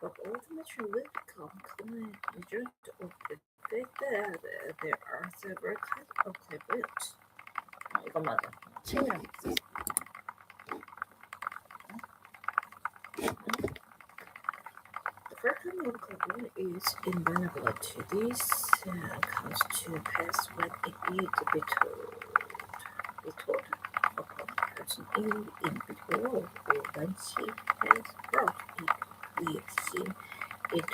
but automation will become common result of the fact that there are several kinds of collaborators. 이건 맞아. 책이랑 있어. The first kind of collaborator is invulnerability. This comes to pass when it needs to be told upon a person in the individual or when she has brought it with him into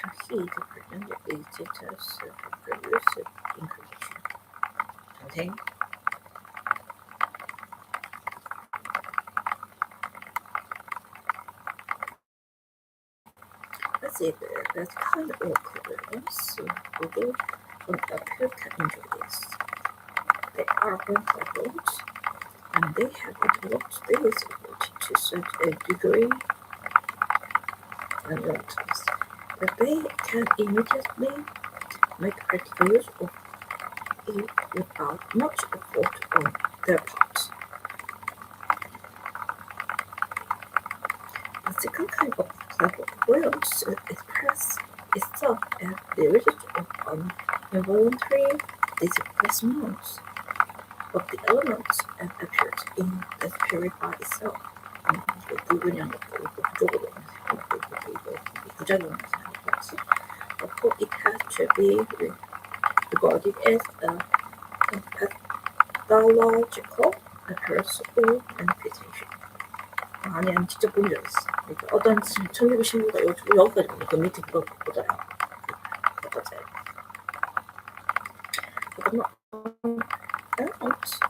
his present status from previous incarnation. 선생? Let's say that kind of collaborators although on appear can enjoy this. They are uncollaborators and they have developed this ability to such a degree and that they can immediately make practical use of it without much effort on their part. The second kind of collaborators express itself as the result of an involuntary displacement of the elements and appears in the spirit by itself. Therefore, it has to be regarded as a pathological appearance or manifestation. 아니, 직접 본 적 있어. 그러니까 어떤 청기부 신부가 여기까지 보면 그 밑에 그걸 보더라. 어떠세요? 그러면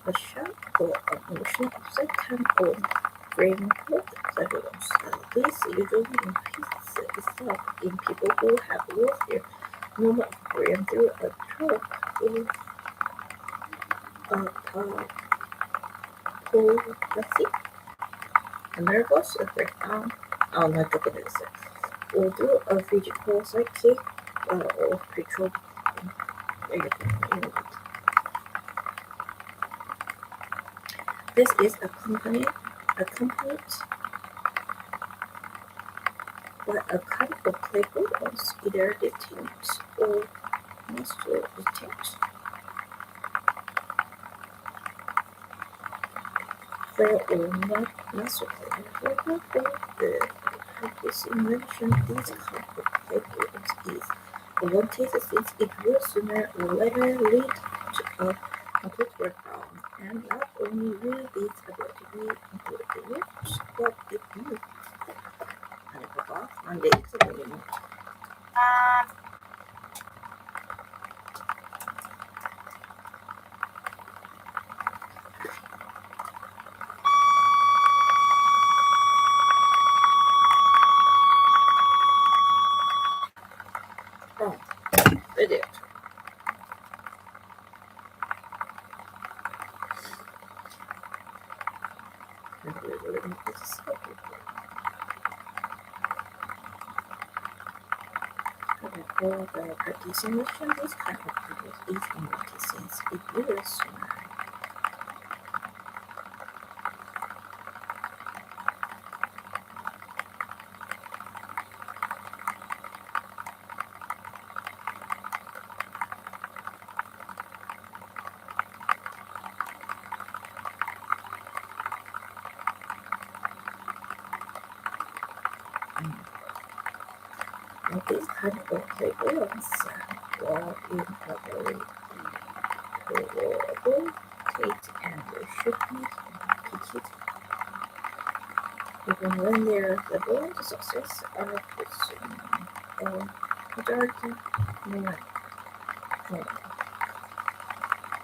a shock or an emotional upset can all bring hope evidence. This usually manifests itself in people who have lost their moment of freedom through a stroke or apoplexy, a nervous breakdown, or through a physical, psychic, or spiritual This is accompanied by a kind of playfulness, either distinct or not so distinct. Fair or not so clear. For example, the practice invention these kind of playfulness is wanted since it will sooner or later lead to a complete breakdown, and not only will this ability be included, but it will. 아니 봐봐, 내 익숙하게는 이제 Therefore, the participation is kind of public is unlikely since it will sooner. This kind of playgrounds while in a very tolerable state and should be repeated even when their level of success are pursuing a majority moment.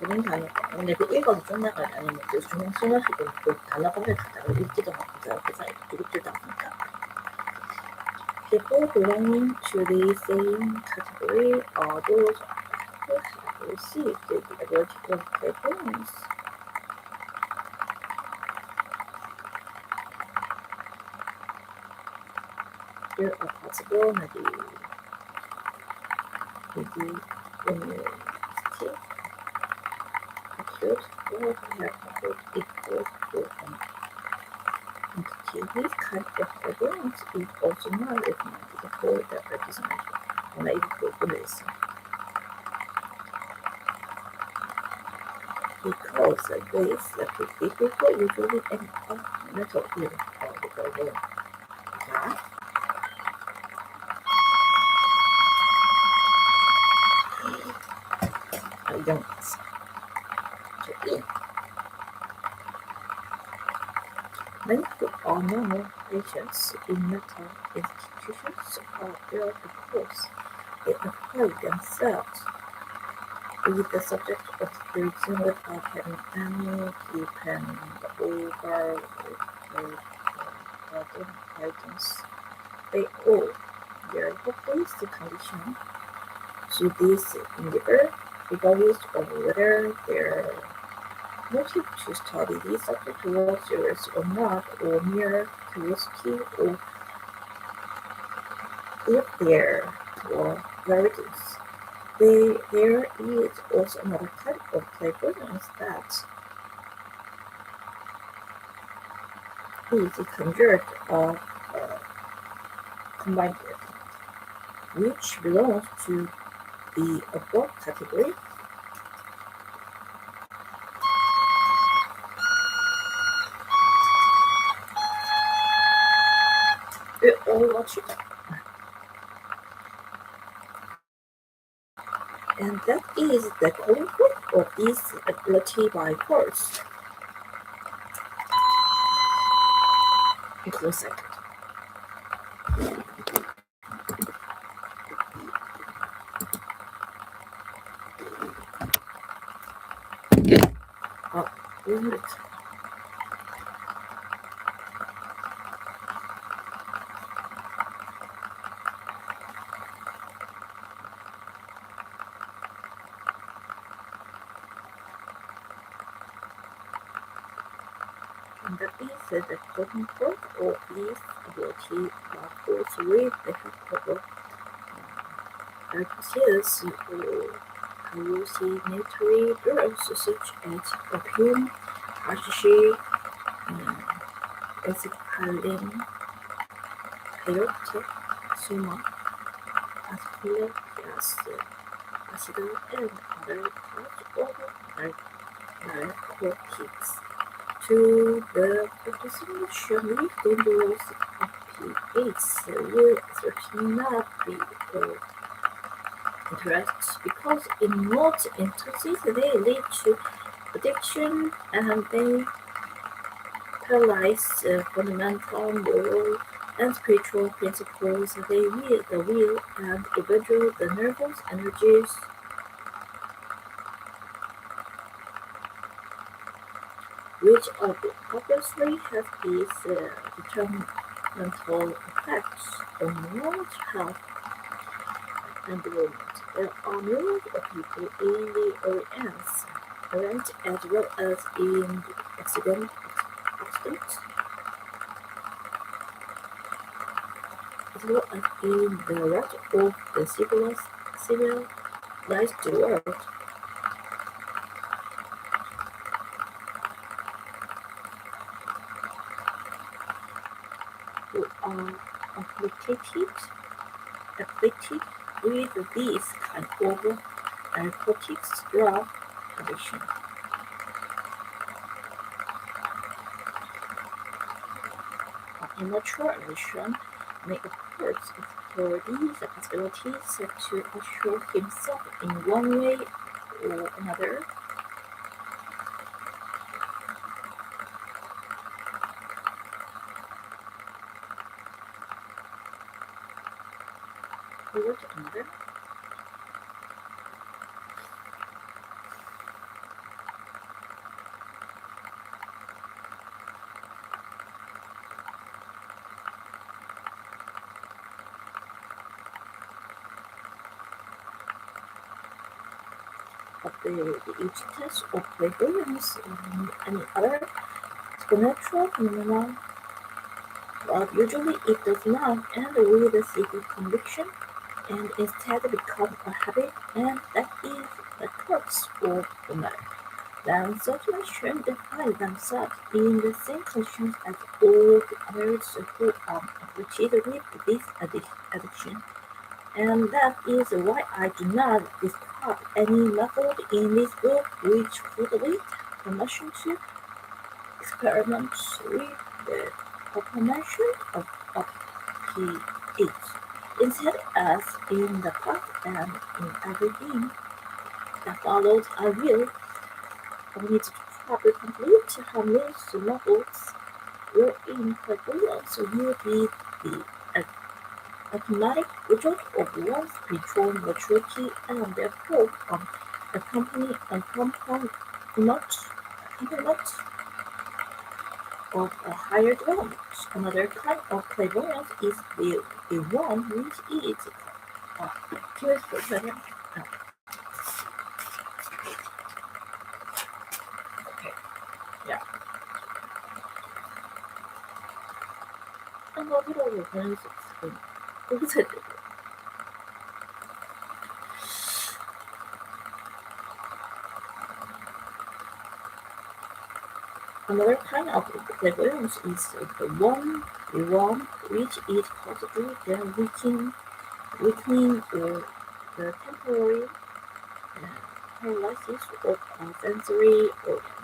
이런 단어가 근데 그 읽어도 끝나가 아니면 그 중앙 써가지고 그 단어가 가다가 읽지도 않고 그래서 읽지도 않으니까 People belonging to the same category are those who have received the ability of playfulness. There are possible acute or have equal to entity. This kind of playfulness is also not recommended for the ways that people usually end up mental ill because of that. Illness. Many who are normal patients in mental institutions are ill because they apply themselves with the subject of treating without having any depend over the guidance. They owe their hopeless condition to this endeavor, regardless of whether their motive to study this subject was serious or not, or mere curiosity, or if there were varieties. There is also another type of clairvoyance that is conjured of combined effect, which belongs to the above category. We all watch it. And that is the calling forth of this ability by force. Close second. Good. And that is the calling forth of this ability by force with the help of purposes or hallucinatory drugs such as opium, hashish, escitalin, peyote, soma, asclepias, acid, and other types of narcotics. To the participation with dangerous opiates will certainly not be of interest because in most instances they lead to addiction and they paralyze fundamental moral and spiritual principles. They will the will and eventually the nervous energies which obviously have these detrimental effects on one's health and development. There are millions of people in the Orient as well as in accidents, as well as in the rest of the civilized world. Who are afflicted with this kind of narcotics drug addiction. Immature addiction may occur for these possibilities to assure himself in one way or another. Or another. But each test of clairvoyance and any other supernatural phenomenon, but usually it does not end with a secret conviction and instead become a habit, and that is the crux of the matter. Then submission define themselves in the same conditions as all the others who are afflicted with this addiction. And that is why I do not describe any method in this book which would lead permission to experiment with the automation of pH. Instead, as in the past and in everything that follows, I will commit to probably complete harmless novels wherein clairvoyance will be the automatic result of one's spiritual maturity and therefore accompaniment of a higher development. Another kind of clairvoyance is the one which is curious for better. Okay, yeah. 한국이라고 보낼 수 있어요. 거기서 another kind of clairvoyance is the one which is possibly the weakening or the temporary paralysis of a sensory organ.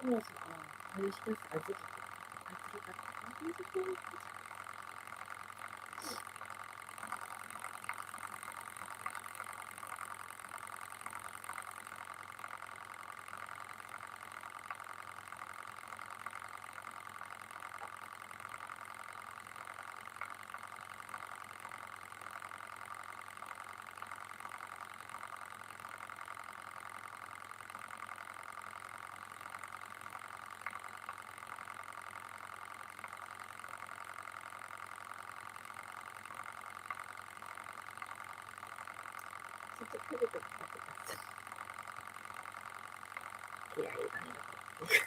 그래서 저희 신경 안 쓰고 진짜 크게 좀 바꿨어. AI가 이렇게.